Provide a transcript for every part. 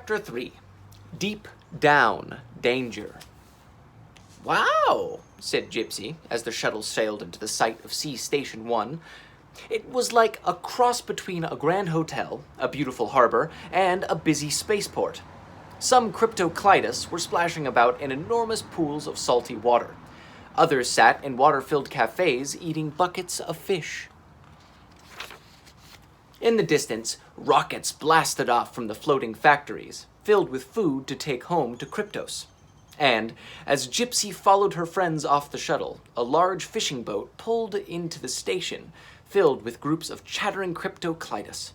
Chapter 3. Deep Down Danger. "Wow," said Gypsy, as the shuttle sailed into the sight of Sea Station 1. It was like a cross between a grand hotel, a beautiful harbor, and a busy spaceport. Some cryptocleidos were splashing about in enormous pools of salty water. Others sat in water-filled cafes eating buckets of fish. In the distance, rockets blasted off from the floating factories, filled with food to take home to Kryptos. And, as Gypsy followed her friends off the shuttle, a large fishing boat pulled into the station, filled with groups of chattering cryptokleidos.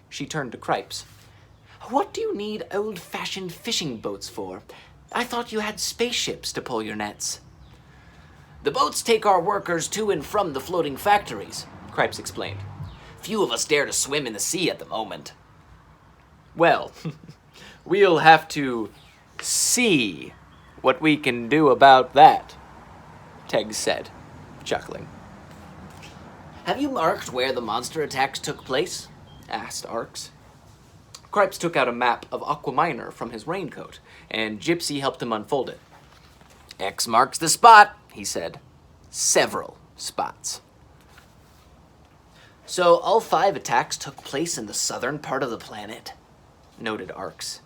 She turned to Cripes. "What do you need old-fashioned fishing boats for? I thought you had spaceships to pull your nets." "The boats take our workers to and from the floating factories," Cripes explained. "Few of us dare to swim in the sea at the moment." "Well, we'll have to see what we can do about that," Tegg said, chuckling. "Have you marked where the monster attacks took place?" asked Arx. Cripes took out a map of Aqua Minor from his raincoat, and Gypsy helped him unfold it. "X marks the spot," he said. "Several spots." "So all 5 attacks took place in the southern part of the planet?" noted Arx.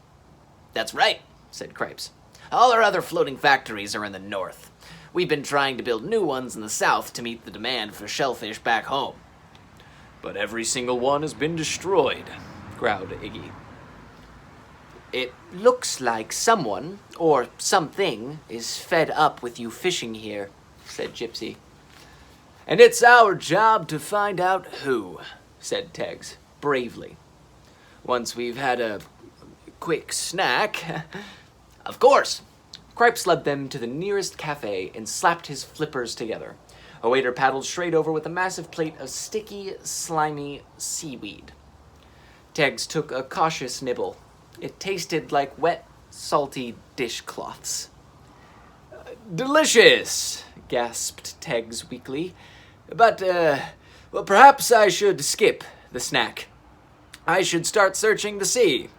"That's right," said Cripes. "All our other floating factories are in the north. We've been trying to build new ones in the south to meet the demand for shellfish back home." "But every single one has been destroyed," growled Iggy. "It looks like someone, or something, is fed up with you fishing here," said Gypsy. "And it's our job to find out who," said Teggs, bravely. "Once we've had a quick snack." "Of course." Cripes led them to the nearest cafe and slapped his flippers together. A waiter paddled straight over with a massive plate of sticky, slimy seaweed. Teggs took a cautious nibble. It tasted like wet, salty dishcloths. "Delicious," gasped Teggs weakly. "But, well, perhaps I should skip the snack. I should start searching the sea."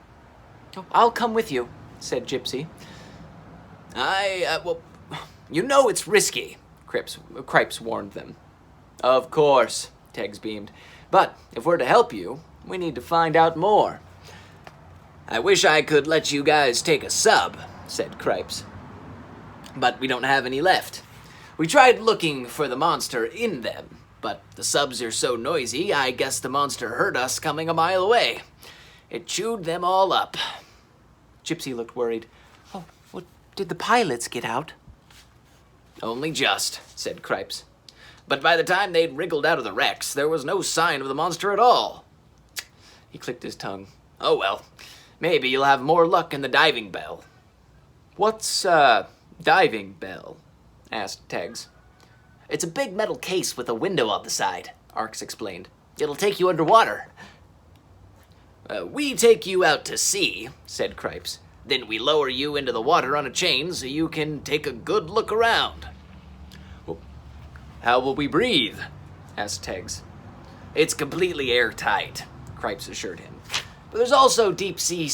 "I'll come with you," said Gypsy. Well, you know it's risky," Cripes warned them. "Of course," Teggs beamed. "But if we're to help you, we need to find out more." "I wish I could let you guys take a sub," said Cripes. "But we don't have any left. We tried looking for the monster in them, but the subs are so noisy, I guess the monster heard us coming a mile away. It chewed them all up." Gypsy looked worried. "Oh, well, did the pilots get out?" "Only just," said Cripes. "But by the time they'd wriggled out of the wrecks, there was no sign of the monster at all." He clicked his tongue. "Oh well, maybe you'll have more luck in the diving bell." "What's, diving bell?" asked Teggs. "It's a big metal case with a window on the side," Arx explained. "It'll take you underwater." "We take you out to sea," said Cripes. "Then we lower you into the water on a chain so you can take a good look around." "Well, how will we breathe?" asked Teggs. "It's completely airtight," Cripes assured him. "But there's also deep sea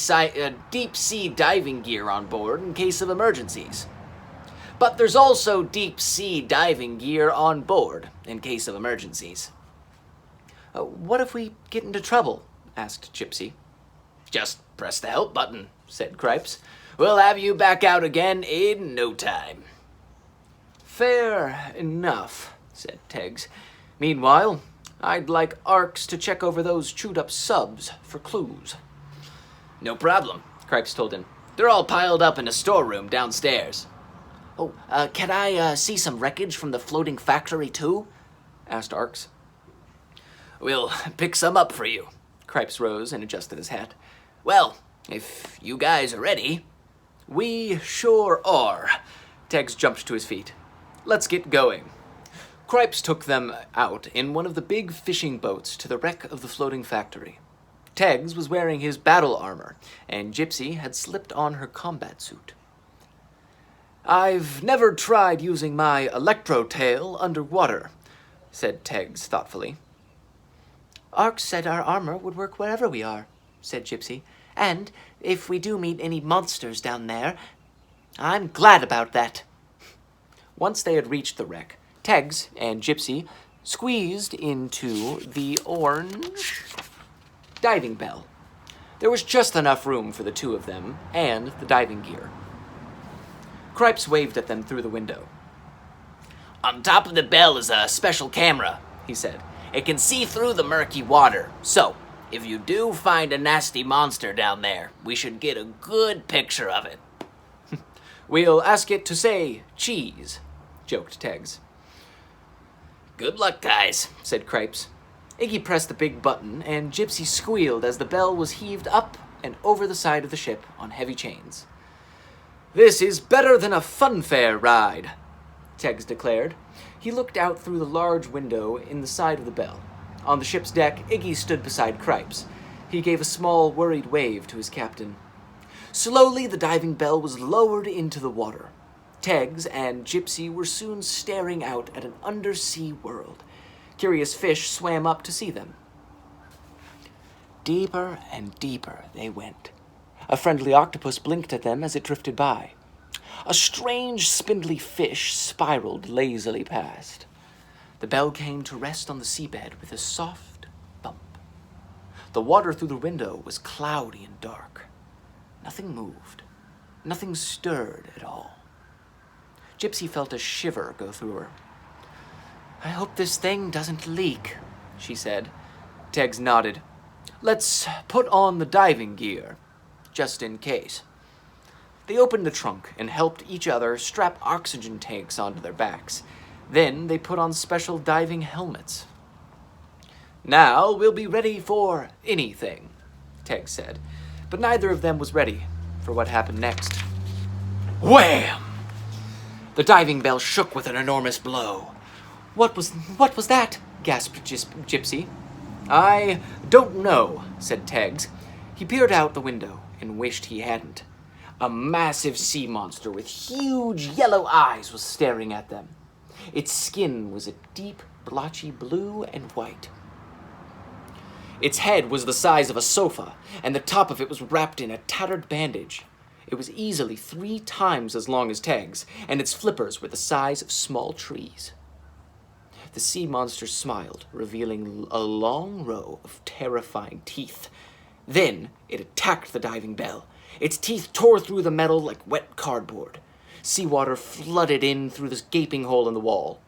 diving gear on board in case of emergencies." "But there's also deep-sea diving gear on board in case of emergencies." "What if we get into trouble?" asked Gypsy. "Just press the help button," said Cripes. "We'll have you back out again in no time." "Fair enough," said Teggs. "Meanwhile, I'd like Arx to check over those chewed-up subs for clues." "No problem," Cripes told him. "They're all piled up in a storeroom downstairs." "Oh, can I see some wreckage from the floating factory, too?" asked Arx. "We'll pick some up for you." Cripes rose and adjusted his hat. "Well, if you guys are ready." "We sure are." Teggs jumped to his feet. "Let's get going." Cripes took them out in one of the big fishing boats to the wreck of the floating factory. Teggs was wearing his battle armor, and Gypsy had slipped on her combat suit. "I've never tried using my electro-tail underwater," said Teggs thoughtfully. "Arx said our armor would work wherever we are," said Gypsy, And if we do meet any monsters down there, I'm glad about that. Once they had reached the wreck, Tegs and Gypsy squeezed into the orange diving bell. There was just enough room for the two of them and the diving gear. Cripes waved at them through the window. "On top of the bell is a special camera," he said. "It can see through the murky water, so if you do find a nasty monster down there, we should get a good picture of it." "We'll ask it to say cheese," joked Tegs. "Good luck, guys," said Cripes. Iggy pressed the big button, and Gypsy squealed as the bell was heaved up and over the side of the ship on heavy chains. "This is better than a funfair ride," Tegs declared. He looked out through the large window in the side of the bell. On the ship's deck, Iggy stood beside Cripes. He gave a small, worried wave to his captain. Slowly, the diving bell was lowered into the water. Tegs and Gypsy were soon staring out at an undersea world. Curious fish swam up to see them. Deeper and deeper they went. A friendly octopus blinked at them as it drifted by. A strange, spindly fish spiraled lazily past. The bell came to rest on the seabed with a soft bump. The water through the window was cloudy and dark. Nothing moved. Nothing stirred at all. Gypsy felt a shiver go through her. "I hope this thing doesn't leak," she said. Tegs nodded. "Let's put on the diving gear, just in case." They opened the trunk and helped each other strap oxygen tanks onto their backs. Then they put on special diving helmets. "Now we'll be ready for anything," Tegs said. But neither of them was ready for what happened next. Wham! The diving bell shook with an enormous blow. What was that?" gasped Gypsy. "I don't know," said Tegs. He peered out the window and wished he hadn't. A massive sea monster with huge yellow eyes was staring at them. Its skin was a deep, blotchy blue and white. Its head was the size of a sofa, and the top of it was wrapped in a tattered bandage. It was easily 3 times as long as Tegs, and its flippers were the size of small trees. The sea monster smiled, revealing a long row of terrifying teeth. Then it attacked the diving bell. Its teeth tore through the metal like wet cardboard. Seawater flooded in through this gaping hole in the wall.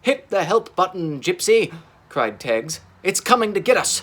"Hit the help button, Gypsy!" cried Tegs. "It's coming to get us!"